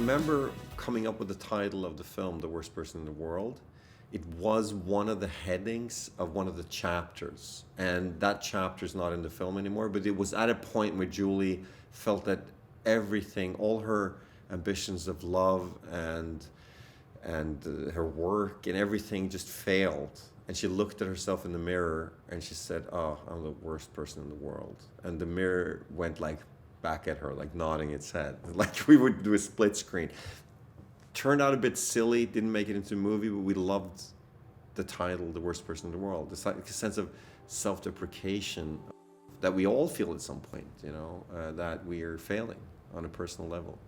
remember coming up with the title of the film, The Worst Person in the World. It was one of the headings of one of the chapters. And that chapter's not in the film anymore, but it was at a point where Julie felt that everything, all her ambitions of love and her work and everything just failed. And she looked at herself in the mirror and she said, "Oh, I'm the worst person in the world." And the mirror went like back at her, like nodding its head, like we would do a split screen. Turned out a bit silly, didn't make it into a movie, but we loved the title, The Worst Person in the World. It's like a sense of self-deprecation that we all feel at some point, that we are failing on a personal level.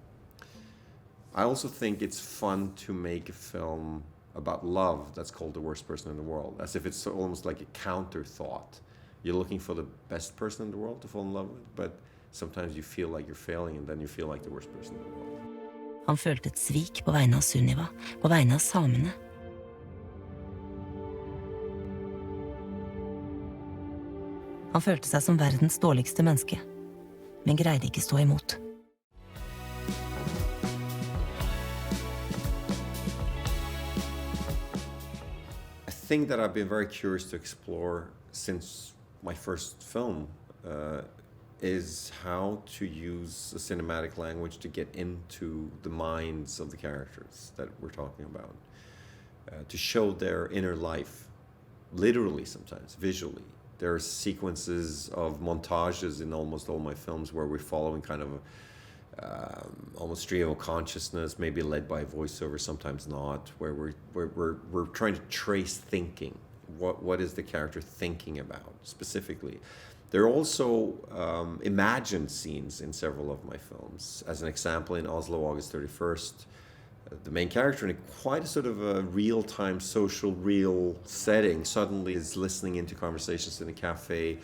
I also think it's fun to make a film about love that's called The Worst Person in the World, as if it's almost like a counter thought. You're looking for the best person in the world to fall in love with, but sometimes you feel like you're failing, and then you feel like the worst person in the world. Han følte et svik på vegne av Sunniva, på vegne av samene. Han følte seg som verdens dårligste menneske, men greide ikke stå imot. A thing that I've been very curious to explore since my first film is how to use a cinematic language to get into the minds of the characters that we're talking about, to show their inner life, literally sometimes, visually. There are sequences of montages in almost all my films where we're following kind of almost stream of consciousness, maybe led by a voiceover, sometimes not, where we're trying to trace thinking. What is the character thinking about specifically? There are also imagined scenes in several of my films. As an example, in Oslo, August 31st, the main character, in quite a sort of a real-time, social, real setting, suddenly is listening into conversations in a cafe,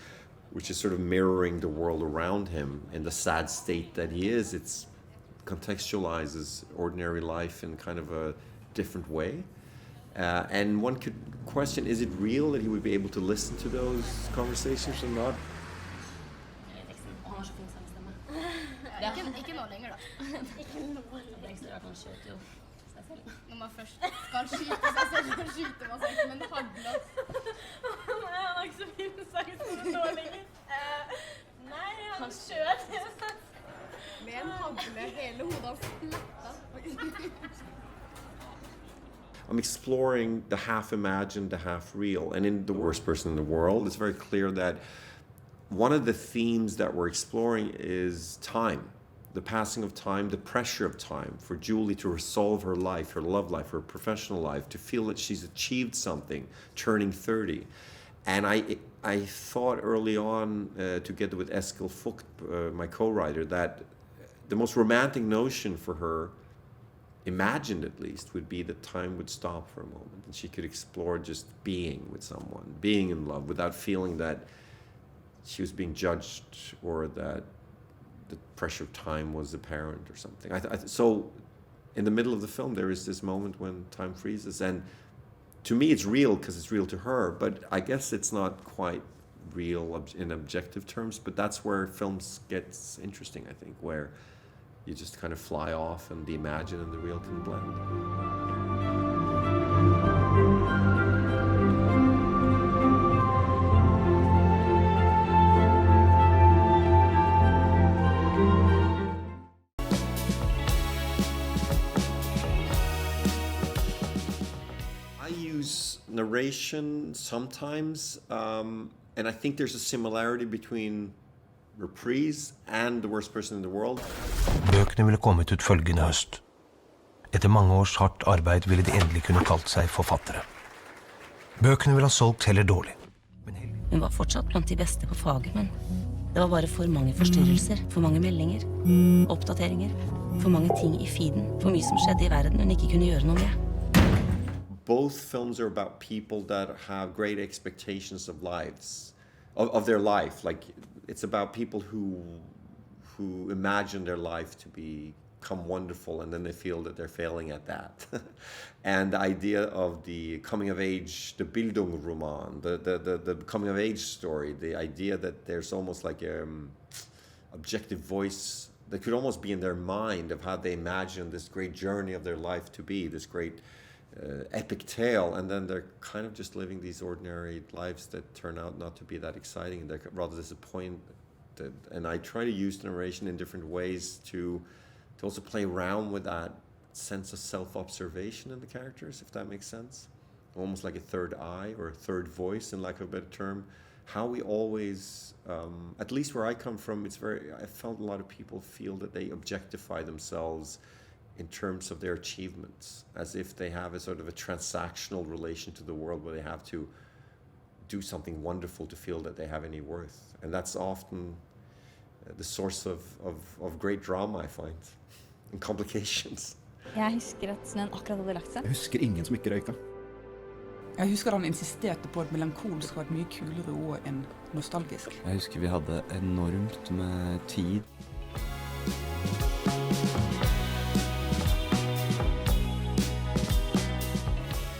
which is sort of mirroring the world around him in the sad state that he is. It contextualizes ordinary life in kind of a different way. And one could question, is it real that he would be able to listen to those conversations or not? Ikke nå lenger da. Ikke nå lenger. Når man først skal skyte seg selv, så skyter man seg ikke med en hagle. Nei, han har ikke så fin seg som nå lenger. Nei, han skjøt. Med en hagle, hele hodet hans fletta. I'm exploring the half imagined, the half real. And in The Worst Person in the World, it's very clear that one of the themes that we're exploring is time, the passing of time, the pressure of time for Julie to resolve her life, her love life, her professional life, to feel that she's achieved something, turning 30. And I thought early on, together with Eskil Fucht, my co-writer, that the most romantic notion for her, imagined at least, would be that time would stop for a moment and she could explore just being with someone, being in love, without feeling that she was being judged or that the pressure of time was apparent or something. So in the middle of the film, there is this moment when time freezes. And to me, it's real because it's real to her. But I guess it's not quite real in objective terms. But that's where films gets interesting, I think, where you just kind of fly off and the imagined and the real can blend. Narration sometimes, and I think there's a similarity between Reprise and The Worst Person in the World. Bøkene ville kommet ut følgende høst. Etter mange års hardt arbeid ville de endelig kunne kalt seg forfattere. Bøkene ville ha solgt heller dårlig. Hun var fortsatt blant de beste på faget, men det var bare for mange forstyrrelser, for mange meldinger, oppdateringer, for mange ting i feeden, for mye som skjedde i verden hun ikke kunne gjøre noe med. Both films are about people that have great expectations of lives, of their life. Like, it's about people who imagine their life to become wonderful, and then they feel that they're failing at that. And the idea of the coming of age, the Bildungsroman, the coming of age story, the idea that there's almost like a objective voice that could almost be in their mind of how they imagine this great journey of their life to be, this great epic tale, and then they're kind of just living these ordinary lives that turn out not to be that exciting, and they're rather disappointed. And I try to use narration in different ways to also play around with that sense of self-observation in the characters, if that makes sense. Almost like a third eye or a third voice, in lack of a better term. How we always, at least where I come from, I felt a lot of people feel that they objectify themselves in terms of their achievements, as if they have a sort of a transactional relation to the world where they have to do something wonderful to feel that they have any worth. And that's often the source of great drama, I find, and complications. Jeg husker at snøen akkurat hadde lagt seg. Jeg husker ingen som ikke røyka. Jeg husker han insisterte på at melankolsk var et mye kulere ord enn nostalgisk. Jeg husker vi hadde enormt med tid.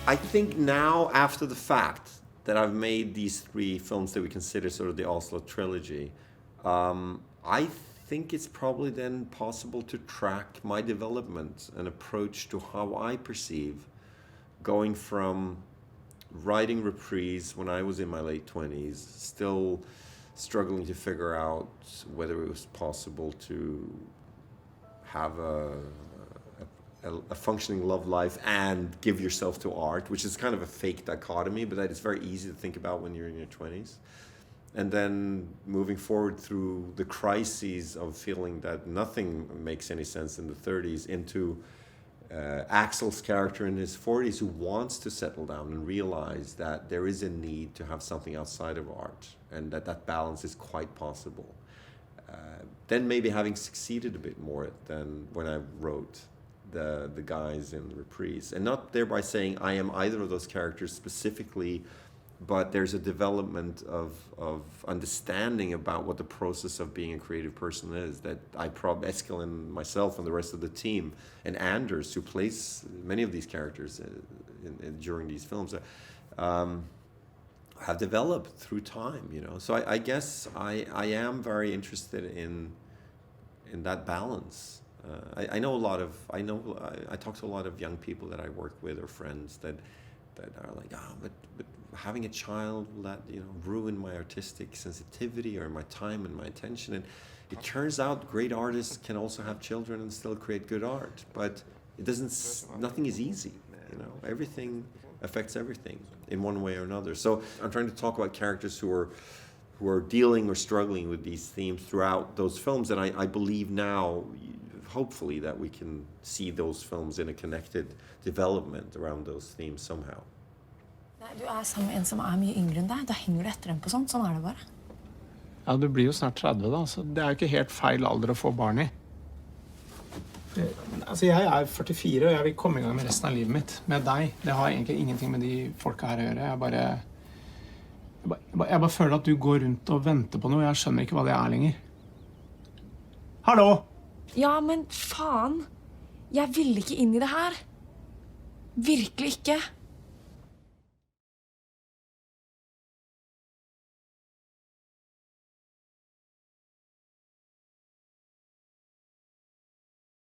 I think now, after the fact that I've made these 3 films that we consider sort of the Oslo Trilogy, I think it's probably then possible to track my development and approach to how I perceive going from writing Reprise when I was in my late 20s, still struggling to figure out whether it was possible to have a functioning love life and give yourself to art, which is kind of a fake dichotomy, but that is very easy to think about when you're in your 20s. And then moving forward through the crises of feeling that nothing makes any sense in the 30s into Axel's character in his 40s who wants to settle down and realize that there is a need to have something outside of art and that balance is quite possible. Then maybe having succeeded a bit more than when I wrote the guys in the Reprise. And not thereby saying I am either of those characters specifically, but there's a development of understanding about what the process of being a creative person is that Eskil and myself and the rest of the team, and Anders, who plays many of these characters during these films, have developed through time, you know. So I guess I am very interested in that balance. I talk to a lot of young people that I work with or friends that are like, but having a child, will that, you know, ruin my artistic sensitivity or my time and my attention? And it turns out great artists can also have children and still create good art, but nothing is easy, you know. Everything affects everything in one way or another. So I'm trying to talk about characters who are dealing or struggling with these themes throughout those films, and I believe now, hopefully, that we can see those films in a connected development around those themes somehow. Du sammen med en som mye yngre enn deg. Da henger du etter dem på sånt. Sånn det bare. Ja, du blir jo snart 30 da, så det jo ikke helt feil alder å få barn I. Altså, jeg 44, og jeg vil komme I gang med resten av livet mitt med deg. Det har egentlig ingenting med de folka her å gjøre. Jeg bare føler at du går rundt og venter på noe. Jeg skjønner ikke hva det lenger. Hallo! Ja, men faen. Jeg ville ikke inn I det her. Virkelig ikke.